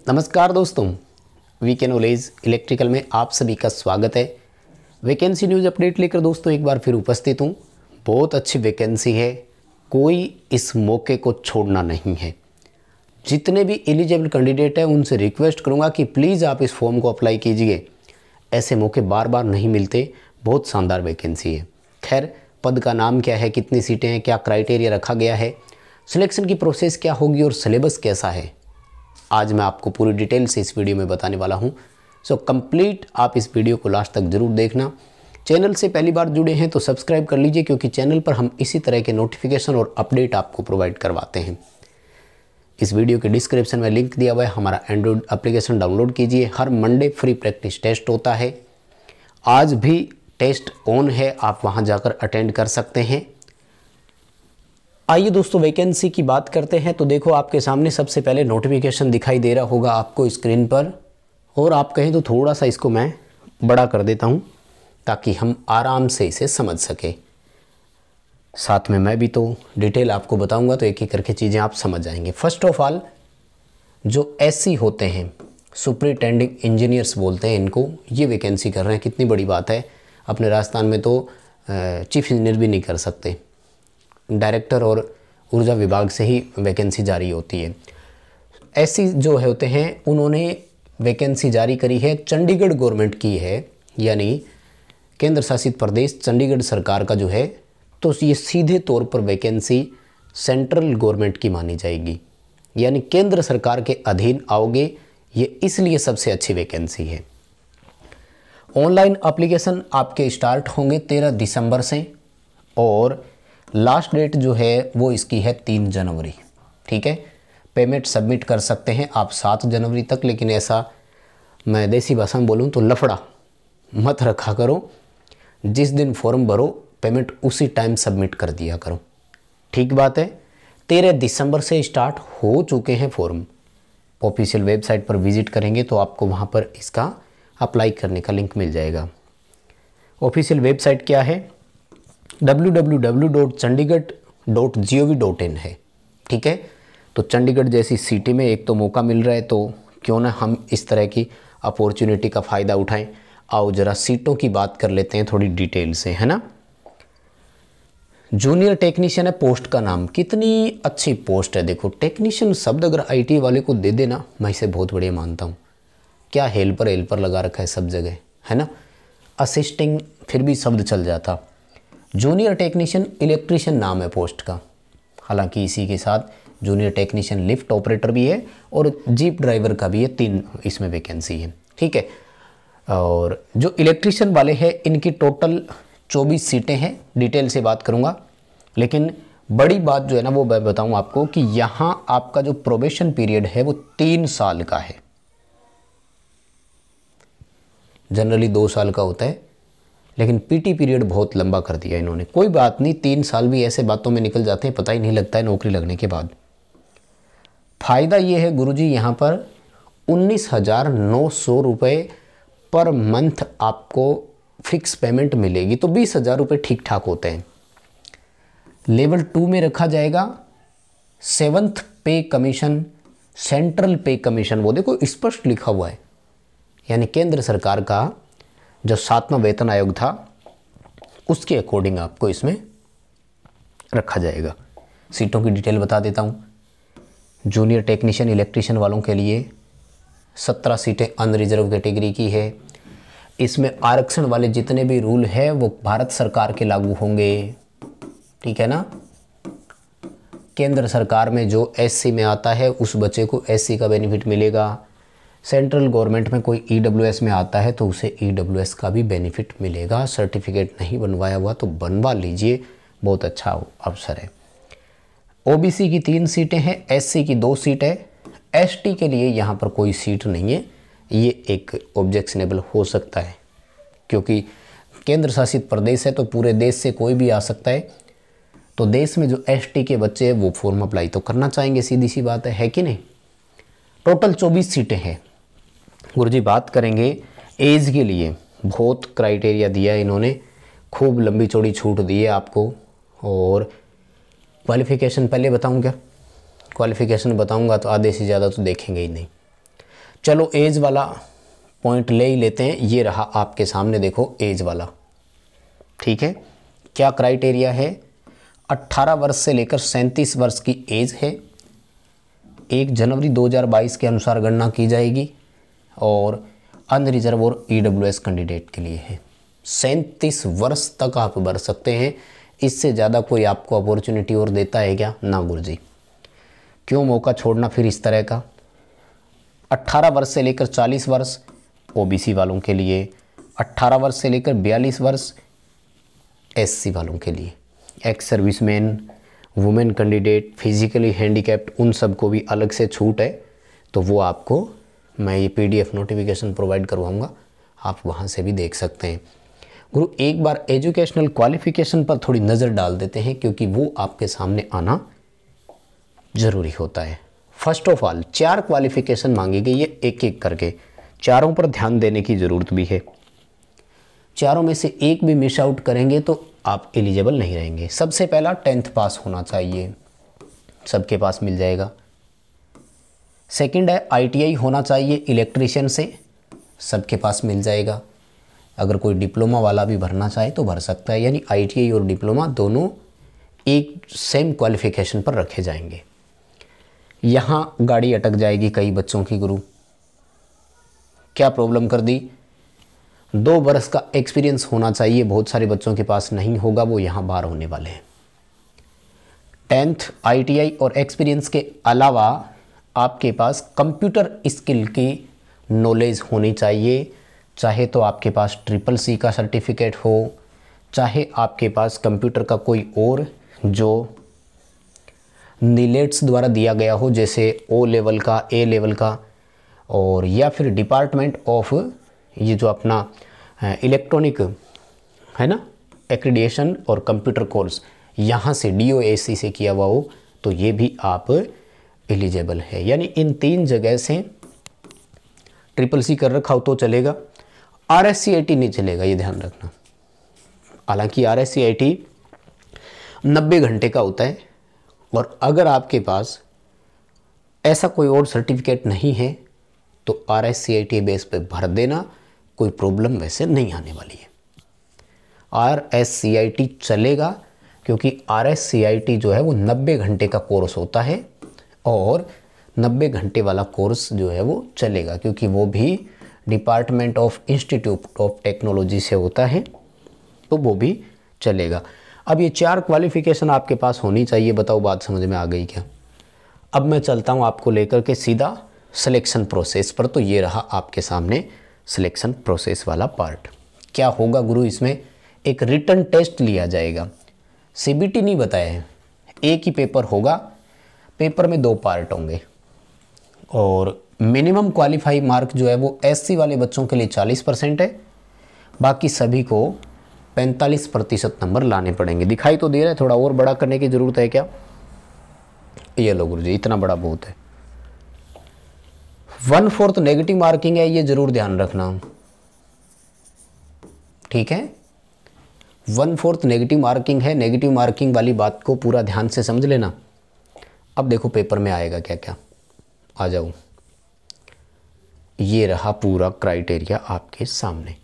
नमस्कार दोस्तों, VK knowledge electrical में आप सभी का स्वागत है। वैकेंसी न्यूज़ अपडेट लेकर दोस्तों एक बार फिर उपस्थित हूँ। बहुत अच्छी वैकेंसी है, कोई इस मौके को छोड़ना नहीं है। जितने भी एलिजिबल कैंडिडेट हैं उनसे रिक्वेस्ट करूँगा कि प्लीज़ आप इस फॉर्म को अप्लाई कीजिए। ऐसे मौके बार बार नहीं मिलते, बहुत शानदार वैकेंसी है। खैर, पद का नाम क्या है, कितनी सीटें हैं, क्या क्राइटेरिया रखा गया है, सिलेक्शन की प्रोसेस क्या होगी और सिलेबस कैसा है, आज मैं आपको पूरी डिटेल से इस वीडियो में बताने वाला हूं। सो कंप्लीट आप इस वीडियो को लास्ट तक ज़रूर देखना। चैनल से पहली बार जुड़े हैं तो सब्सक्राइब कर लीजिए, क्योंकि चैनल पर हम इसी तरह के नोटिफिकेशन और अपडेट आपको प्रोवाइड करवाते हैं। इस वीडियो के डिस्क्रिप्शन में लिंक दिया हुआ है, हमारा एंड्रॉयड एप्लीकेशन डाउनलोड कीजिए। हर मंडे फ्री प्रैक्टिस टेस्ट होता है। आज भी टेस्ट ऑन है, आप वहाँ जाकर अटेंड कर सकते हैं। आइए दोस्तों वैकेंसी की बात करते हैं। तो देखो, आपके सामने सबसे पहले नोटिफिकेशन दिखाई दे रहा होगा आपको स्क्रीन पर, और आप कहें तो थोड़ा सा इसको मैं बड़ा कर देता हूं ताकि हम आराम से इसे समझ सके। साथ में मैं भी तो डिटेल आपको बताऊंगा, तो एक एक करके चीज़ें आप समझ जाएंगे। फर्स्ट ऑफ ऑल, जो एससी होते हैं, सुपरिटेंडिंग इंजीनियर्स बोलते हैं इनको, ये वैकेंसी कर रहे हैं। कितनी बड़ी बात है, अपने राजस्थान में तो चीफ इंजीनियर भी नहीं कर सकते, डायरेक्टर और ऊर्जा विभाग से ही वैकेंसी जारी होती है। ऐसी जो है होते हैं, उन्होंने वैकेंसी जारी करी है, चंडीगढ़ गवर्नमेंट की है, यानी केंद्र शासित प्रदेश चंडीगढ़ सरकार का जो है, तो ये सीधे तौर पर वैकेंसी सेंट्रल गवर्नमेंट की मानी जाएगी, यानी केंद्र सरकार के अधीन आओगे। ये इसलिए सबसे अच्छी वैकेंसी है। ऑनलाइन एप्लीकेशन आपके स्टार्ट होंगे 13 दिसंबर से, और लास्ट डेट जो है वो इसकी है 3 जनवरी। ठीक है, पेमेंट सबमिट कर सकते हैं आप 7 जनवरी तक, लेकिन ऐसा मैं देसी भाषा में बोलूँ तो लफड़ा मत रखा करो। जिस दिन फॉर्म भरो पेमेंट उसी टाइम सबमिट कर दिया करो। ठीक बात है। 13 दिसंबर से स्टार्ट हो चुके हैं फॉर्म। ऑफिशियल वेबसाइट पर विजिट करेंगे तो आपको वहाँ पर इसका अप्लाई करने का लिंक मिल जाएगा। ऑफिशियल वेबसाइट क्या है? www.chandigarh.gov.in है। ठीक है, तो चंडीगढ़ जैसी सिटी में एक तो मौका मिल रहा है, तो क्यों ना हम इस तरह की अपॉर्चुनिटी का फ़ायदा उठाएं। आओ जरा सीटों की बात कर लेते हैं थोड़ी डिटेल से, है ना। जूनियर टेक्नीशियन है पोस्ट का नाम। कितनी अच्छी पोस्ट है। देखो, टेक्नीशियन शब्द अगर आईटी वाले को दे देना, मैं इसे बहुत बढ़िया मानता हूँ। क्या हेल्पर लगा रखा है सब जगह, है ना। असिस्टिंग फिर भी शब्द चल जाता। जूनियर टेक्नीशियन इलेक्ट्रीशियन नाम है पोस्ट का। हालांकि इसी के साथ जूनियर टेक्नीशियन लिफ्ट ऑपरेटर भी है और जीप ड्राइवर का भी है। 3 इसमें वैकेंसी है। ठीक है, और जो इलेक्ट्रीशियन वाले हैं इनकी टोटल 24 सीटें हैं। डिटेल से बात करूंगा, लेकिन बड़ी बात जो है ना वो मैं बताऊं आपको कि यहाँ आपका जो प्रोबेशन पीरियड है वो 3 साल का है। जनरली 2 साल का होता है, लेकिन पीटी पीरियड बहुत लंबा कर दिया इन्होंने। कोई बात नहीं, 3 साल भी ऐसे बातों में निकल जाते हैं, पता ही नहीं लगता है नौकरी लगने के बाद। फ़ायदा ये है गुरुजी, यहाँ पर 19,900 रुपये पर मंथ आपको फिक्स पेमेंट मिलेगी, तो 20,000 रुपये ठीक ठाक होते हैं। लेवल 2 में रखा जाएगा 7th पे कमीशन, सेंट्रल पे कमीशन। वो देखो स्पष्ट लिखा हुआ है, यानी केंद्र सरकार का जो 7वां वेतन आयोग था उसके अकॉर्डिंग आपको इसमें रखा जाएगा। सीटों की डिटेल बता देता हूँ। जूनियर टेक्नीशियन इलेक्ट्रीशियन वालों के लिए 17 सीटें अनरिजर्व कैटेगरी की है। इसमें आरक्षण वाले जितने भी रूल है वो भारत सरकार के लागू होंगे। ठीक है ना। केंद्र सरकार में जो एससी में आता है उस बच्चे को एससी का बेनिफिट मिलेगा। सेंट्रल गवर्नमेंट में कोई ईडब्ल्यूएस में आता है तो उसे ईडब्ल्यूएस का भी बेनिफिट मिलेगा। सर्टिफिकेट नहीं बनवाया हुआ तो बनवा लीजिए, बहुत अच्छा अवसर है। ओबीसी की 3 सीटें हैं, एससी की 2 सीट है। एसटी के लिए यहाँ पर कोई सीट नहीं है। ये एक ऑब्जेक्शनेबल हो सकता है, क्योंकि केंद्र शासित प्रदेश है तो पूरे देश से कोई भी आ सकता है। तो देश में जो एसटी के बच्चे हैं वो फॉर्म अप्लाई तो करना चाहेंगे, सीधी सी बात है कि नहीं। टोटल 24 सीटें हैं। गुरुजी बात करेंगे एज के लिए, बहुत क्राइटेरिया दिया है इन्होंने, खूब लंबी चौड़ी छूट दी है आपको। और क्वालिफ़िकेशन पहले बताऊं क्या? क्वालिफ़िकेशन बताऊंगा तो आधे से ज़्यादा तो देखेंगे ही नहीं। चलो एज वाला पॉइंट ले ही लेते हैं। ये रहा आपके सामने, देखो एज वाला, ठीक है। क्या क्राइटेरिया है? 18 वर्ष से लेकर 37 वर्ष की एज है। 1 जनवरी 2022 के अनुसार गणना की जाएगी और अनरिजर्व और ईडब्ल्यूएस कैंडिडेट के लिए है। 37 वर्ष तक आप भर सकते हैं, इससे ज़्यादा कोई आपको अपॉर्चुनिटी और देता है क्या? ना गुरुजी, क्यों मौका छोड़ना फिर इस तरह का। 18 वर्ष से लेकर 40 वर्ष ओबीसी वालों के लिए, 18 वर्ष से लेकर 42 वर्ष एससी वालों के लिए, ex serviceman, women candidate, physically handicapped, उन सब को भी अलग से छूट है। तो वो आपको मैं ये पीडीएफ नोटिफिकेशन प्रोवाइड करवाऊँगा, आप वहाँ से भी देख सकते हैं। गुरु एक बार एजुकेशनल क्वालिफ़िकेशन पर थोड़ी नज़र डाल देते हैं, क्योंकि वो आपके सामने आना ज़रूरी होता है। फर्स्ट ऑफ ऑल 4 क्वालिफ़िकेशन मांगी गई है, एक एक करके चारों पर ध्यान देने की ज़रूरत भी है। चारों में से एक भी मिस आउट करेंगे तो आप एलिजिबल नहीं रहेंगे। सबसे पहला 10th पास होना चाहिए, सबके पास मिल जाएगा। सेकंड है आईटीआई होना चाहिए इलेक्ट्रीशियन से, सबके पास मिल जाएगा। अगर कोई डिप्लोमा वाला भी भरना चाहे तो भर सकता है, यानी आईटीआई और डिप्लोमा दोनों एक सेम क्वालिफ़िकेशन पर रखे जाएंगे। यहाँ गाड़ी अटक जाएगी कई बच्चों की। गुरु क्या प्रॉब्लम कर दी? 2 वर्ष का एक्सपीरियंस होना चाहिए, बहुत सारे बच्चों के पास नहीं होगा, वो यहाँ बाहर होने वाले हैं। 10th आईटीआई और एक्सपीरियंस के अलावा आपके पास कंप्यूटर स्किल की नॉलेज होनी चाहिए, चाहे तो आपके पास CCC का सर्टिफिकेट हो, चाहे आपके पास कंप्यूटर का कोई और जो नीलेट्स द्वारा दिया गया हो, जैसे O लेवल का, A लेवल का, और या फिर डिपार्टमेंट ऑफ ये जो अपना इलेक्ट्रॉनिक है ना एक्रीडिएशन और कंप्यूटर कोर्स, यहाँ से DOAC से किया हुआ हो, तो ये भी आप एलिजिबल है। यानी इन 3 जगह से CCC कर रखा हो तो चलेगा, RSCIT नहीं चलेगा, ये ध्यान रखना। हालांकि RSCIT 90 घंटे का होता है, और अगर आपके पास ऐसा कोई और सर्टिफिकेट नहीं है तो RSCIT बेस पे भर देना, कोई प्रॉब्लम वैसे नहीं आने वाली है। RSCIT चलेगा, क्योंकि RSCIT जो है वो 90 घंटे का कोर्स होता है, और 90 घंटे वाला कोर्स जो है वो चलेगा, क्योंकि वो भी department of institute of technology से होता है, तो वो भी चलेगा। अब ये 4 क्वालिफ़िकेशन आपके पास होनी चाहिए। बताओ बात समझ में आ गई क्या? अब मैं चलता हूँ आपको लेकर के सीधा सिलेक्शन प्रोसेस पर। तो ये रहा आपके सामने सिलेक्शन प्रोसेस वाला पार्ट। क्या होगा गुरु? इसमें एक रिटन टेस्ट लिया जाएगा, CBT नहीं बताया है, एक ही पेपर होगा। पेपर में 2 पार्ट होंगे, और मिनिमम क्वालिफाई मार्क जो है वो SC वाले बच्चों के लिए 40% है, बाकी सभी को 45% नंबर लाने पड़ेंगे। दिखाई तो दे रहा है, थोड़ा और बड़ा करने की ज़रूरत है क्या? ये लो गुरुजी, इतना बड़ा बहुत है। 1/4 नेगेटिव मार्किंग है, ये ज़रूर ध्यान रखना, ठीक है। 1/4 नेगेटिव मार्किंग है। नेगेटिव मार्किंग वाली बात को पूरा ध्यान से समझ लेना। अब देखो पेपर में आएगा क्या क्या, आ जाओ। ये रहा पूरा क्राइटेरिया आपके सामने।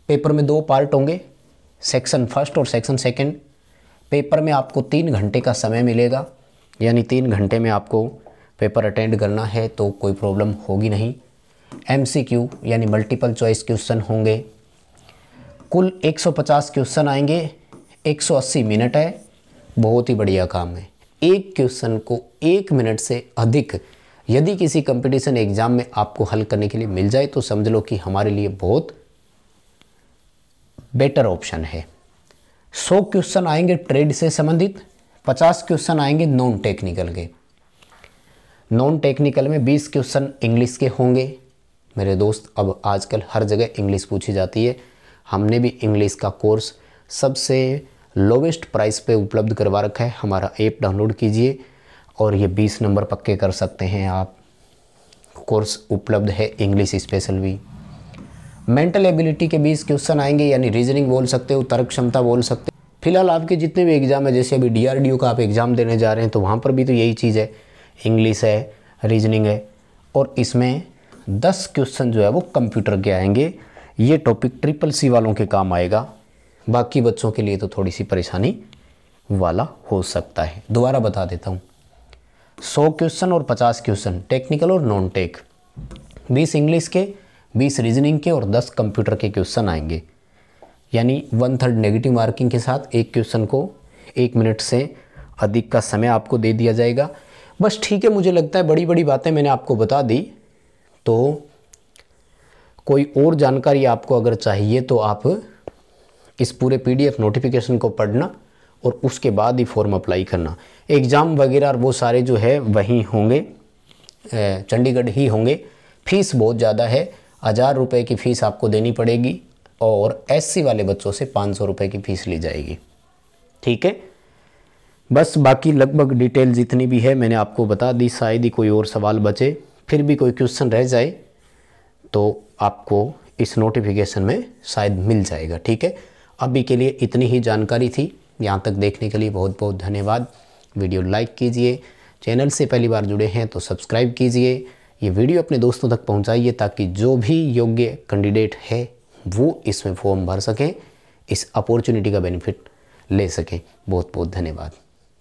पेपर में 2 पार्ट होंगे, सेक्शन फर्स्ट और सेक्शन सेकंड। पेपर में आपको 3 घंटे का समय मिलेगा, यानी 3 घंटे में आपको पेपर अटेंड करना है, तो कोई प्रॉब्लम होगी नहीं। MCQ यानी मल्टीपल चॉइस क्वेश्चन होंगे। कुल 150 क्वेश्चन आएंगे, 180 मिनट है। बहुत ही बढ़िया काम है। एक क्वेश्चन को 1 मिनट से अधिक यदि किसी कंपटीशन एग्जाम में आपको हल करने के लिए मिल जाए तो समझ लो कि हमारे लिए बहुत बेटर ऑप्शन है। 100 क्वेश्चन आएंगे ट्रेड से संबंधित, 50 क्वेश्चन आएंगे नॉन टेक्निकल के। नॉन टेक्निकल में 20 क्वेश्चन इंग्लिश के होंगे। मेरे दोस्त, अब आजकल हर जगह इंग्लिश पूछी जाती है। हमने भी इंग्लिश का कोर्स सबसे लोवेस्ट प्राइस पे उपलब्ध करवा रखा है। हमारा ऐप डाउनलोड कीजिए और ये 20 नंबर पक्के कर सकते हैं आप। कोर्स उपलब्ध है इंग्लिश स्पेशल भी। मेंटल एबिलिटी के 20 क्वेश्चन आएंगे, यानी रीजनिंग बोल सकते हो, तर्क क्षमता बोल सकते हो। फिलहाल आपके जितने भी एग्जाम है, जैसे अभी DRDO का आप एग्ज़ाम देने जा रहे हैं, तो वहाँ पर भी तो यही चीज़ है, इंग्लिश है, रीजनिंग है। और इसमें 10 क्वेश्चन जो है वो कंप्यूटर के आएंगे। ये टॉपिक CCC वालों के काम आएगा, बाकी बच्चों के लिए तो थोड़ी सी परेशानी वाला हो सकता है। दोबारा बता देता हूँ, 100 क्वेश्चन और 50 क्वेश्चन टेक्निकल और नॉन टेक, 20 इंग्लिश के, 20 रीजनिंग के और 10 कंप्यूटर के क्वेश्चन आएंगे। यानी 1/3 नेगेटिव मार्किंग के साथ एक क्वेश्चन को 1 मिनट से अधिक का समय आपको दे दिया जाएगा। बस ठीक है, मुझे लगता है बड़ी बड़ी बातें मैंने आपको बता दी। तो कोई और जानकारी आपको अगर चाहिए तो आप इस पूरे PDF नोटिफिकेशन को पढ़ना और उसके बाद ही फॉर्म अप्लाई करना। एग्ज़ाम वगैरह और वो सारे जो है वहीं होंगे, चंडीगढ़ ही होंगे। फ़ीस बहुत ज़्यादा है, 1000 रुपये की फ़ीस आपको देनी पड़ेगी और SC वाले बच्चों से 500 रुपये की फ़ीस ली जाएगी। ठीक है, बस बाकी लगभग डिटेल जितनी भी है मैंने आपको बता दी। शायद ही कोई और सवाल बचे, फिर भी कोई क्वेश्चन रह जाए तो आपको इस नोटिफिकेशन में शायद मिल जाएगा। ठीक है, अभी के लिए इतनी ही जानकारी थी। यहाँ तक देखने के लिए बहुत बहुत धन्यवाद। वीडियो लाइक कीजिए, चैनल से पहली बार जुड़े हैं तो सब्सक्राइब कीजिए, ये वीडियो अपने दोस्तों तक पहुँचाइए ताकि जो भी योग्य कैंडिडेट है वो इसमें फॉर्म भर सकें, इस अपॉर्चुनिटी का बेनिफिट ले सकें। बहुत बहुत धन्यवाद।